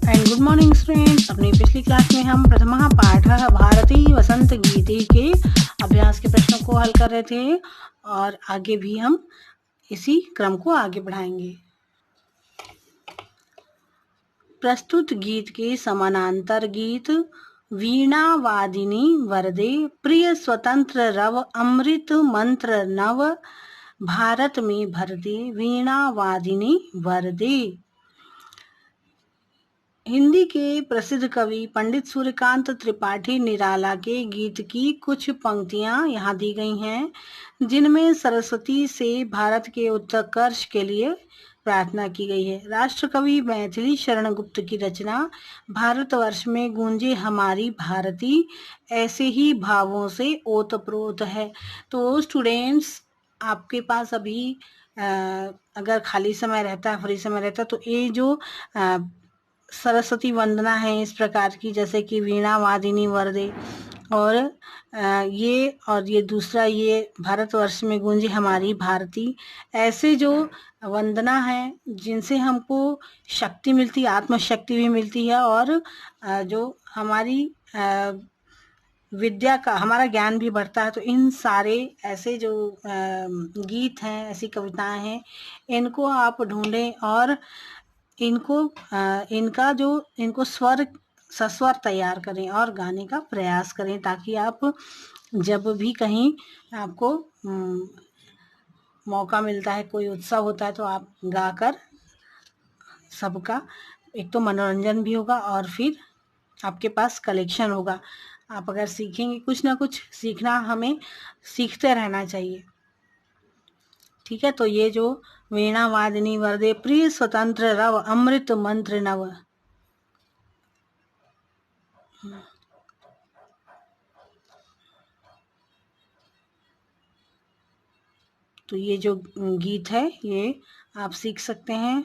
And good morning students. अपनी पिछली class में हम प्रथमः पाठः भारतीय वसंत गीते के अभ्यास के प्रश्नों को हल कर रहे थे और आगे भी हम इसी क्रम को आगे बढ़ाएंगे। प्रस्तुत गीत के समानांतर गीत वीणा वादिनी वरदे, प्रिय स्वतंत्र रव, अमृत मंत्र नव, भारत में भर दे, वीणा वादिनी वरदे। हिंदी के प्रसिद्ध कवि पंडित सूर्यकांत त्रिपाठी निराला के गीत की कुछ पंक्तियां यहाँ दी गई हैं, जिनमें सरस्वती से भारत के उत्कर्ष के लिए प्रार्थना की गई है। राष्ट्रकवि मैथिली शरण गुप्त की रचना भारतवर्ष में गूंजे हमारी भारती, ऐसे ही भावों से ओतप्रोत है। तो स्टूडेंट्स, आपके पास अभी अगर खाली समय रहता है, फ्री समय रहता है, तो ये जो सरस्वती वंदना है इस प्रकार की, जैसे कि वीणा वादिनी वरदे और ये दूसरा, ये भारतवर्ष में गूंजी हमारी भारती, ऐसे जो वंदना है जिनसे हमको शक्ति मिलती, आत्मशक्ति भी मिलती है और जो हमारी विद्या का, हमारा ज्ञान भी बढ़ता है। तो इन सारे ऐसे जो गीत हैं, ऐसी कविताएं हैं, इनको आप ढूंढें और इनको सस्वर तैयार करें और गाने का प्रयास करें, ताकि आप जब भी कहीं आपको मौका मिलता है, कोई उत्सव होता है, तो आप गाकर सबका एक तो मनोरंजन भी होगा और फिर आपके पास कलेक्शन होगा। आप अगर सीखेंगे, कुछ ना कुछ सीखना, हमें सीखते रहना चाहिए। ठीक है, तो ये जो वीणा वादिनी वरदे, प्रिय स्वतंत्र रव, अमृत मंत्र नव, तो ये जो गीत है ये आप सीख सकते हैं।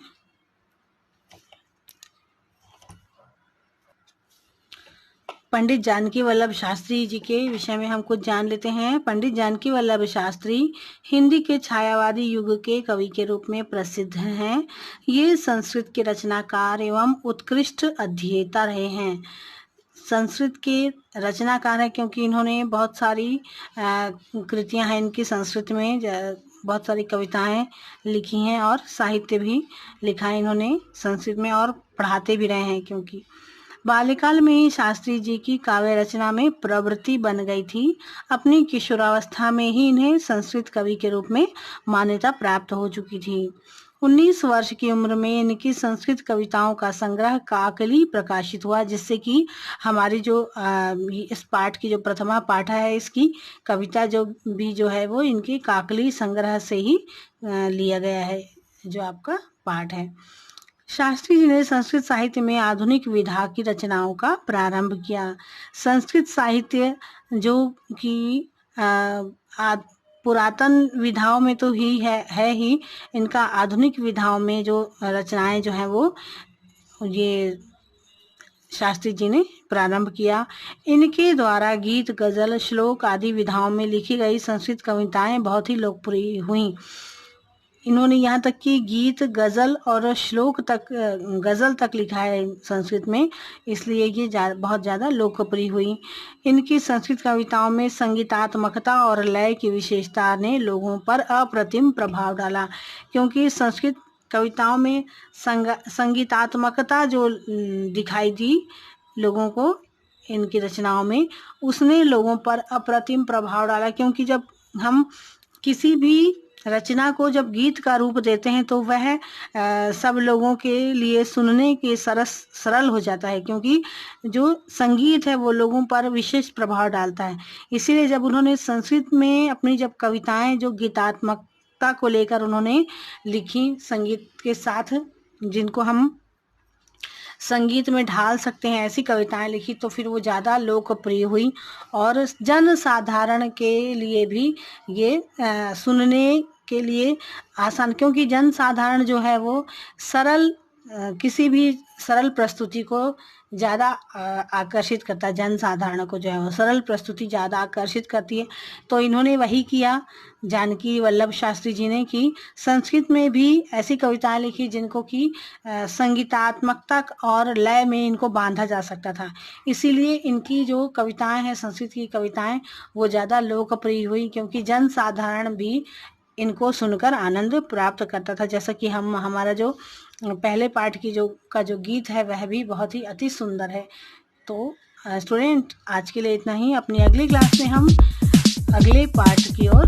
पंडित जानकी वल्लभ शास्त्री जी के विषय में हम कुछ जान लेते हैं। पंडित जानकी वल्लभ शास्त्री हिंदी के छायावादी युग के कवि के रूप में प्रसिद्ध हैं। ये संस्कृत के रचनाकार एवं उत्कृष्ट अध्येता रहे हैं। संस्कृत के रचनाकार है क्योंकि इन्होंने बहुत सारी कृतियां हैं इनकी संस्कृत में, बहुत सारी कविताएं लिखी हैं और साहित्य भी लिखा है इन्होंने संस्कृत में, और पढ़ाते भी रहे हैं। क्योंकि बाल्यकाल में ही शास्त्री जी की काव्य रचना में प्रवृत्ति बन गई थी। अपनी किशोरावस्था में ही इन्हें संस्कृत कवि के रूप में मान्यता प्राप्त हो चुकी थी। 19 वर्ष की उम्र में इनकी संस्कृत कविताओं का संग्रह काकली प्रकाशित हुआ, जिससे कि हमारी जो इस पाठ की जो प्रथमा पाठ है, इसकी कविता जो है वो इनके काकली संग्रह से ही लिया गया है, जो आपका पाठ है। शास्त्री जी ने संस्कृत साहित्य में आधुनिक विधा की रचनाओं का प्रारंभ किया। संस्कृत साहित्य जो कि पुरातन विधाओं में तो ही है ही, इनका आधुनिक विधाओं में जो रचनाएं जो हैं वो ये शास्त्री जी ने प्रारंभ किया। इनके द्वारा गीत, गजल, श्लोक आदि विधाओं में लिखी गई संस्कृत कविताएं बहुत ही लोकप्रिय हुई। इन्होंने यहाँ तक कि गीत, गजल और श्लोक तक, गजल तक लिखा है संस्कृत में, इसलिए ये बहुत ज़्यादा लोकप्रिय हुई। इनकी संस्कृत कविताओं में संगीतात्मकता और लय की विशेषता ने लोगों पर अप्रतिम प्रभाव डाला, क्योंकि संस्कृत कविताओं में संगीतात्मकता जो दिखाई दी लोगों को इनकी रचनाओं में, उसने लोगों पर अप्रतिम प्रभाव डाला। क्योंकि जब हम किसी भी रचना को जब गीत का रूप देते हैं तो वह सब लोगों के लिए सुनने के सरल हो जाता है, क्योंकि जो संगीत है वो लोगों पर विशेष प्रभाव डालता है। इसीलिए जब उन्होंने संस्कृत में अपनी जब कविताएं जो गीतात्मकता को लेकर उन्होंने लिखी, संगीत के साथ जिनको हम संगीत में ढाल सकते हैं, ऐसी कविताएं लिखी, तो फिर वो ज़्यादा लोकप्रिय हुई और जन साधारण के लिए भी ये सुनने के लिए आसान, क्योंकि जन साधारण जो है वो सरल किसी भी सरल प्रस्तुति को ज़्यादा आकर्षित करता है। जन साधारण को जो है वो सरल प्रस्तुति ज़्यादा आकर्षित करती है। तो इन्होंने वही किया, जानकी वल्लभ शास्त्री जी ने, कि संस्कृत में भी ऐसी कविताएं लिखी जिनको कि संगीतात्मकता और लय में इनको बांधा जा सकता था। इसीलिए इनकी जो कविताएं हैं, संस्कृत की कविताएं, वो ज़्यादा लोकप्रिय हुई, क्योंकि जन साधारण भी इनको सुनकर आनंद प्राप्त करता था। जैसा कि हमारा जो पहले पाठ की जो गीत है वह भी बहुत ही अति सुंदर है। तो स्टूडेंट, आज के लिए इतना ही। अपनी अगली क्लास में हम अगले पाठ की ओर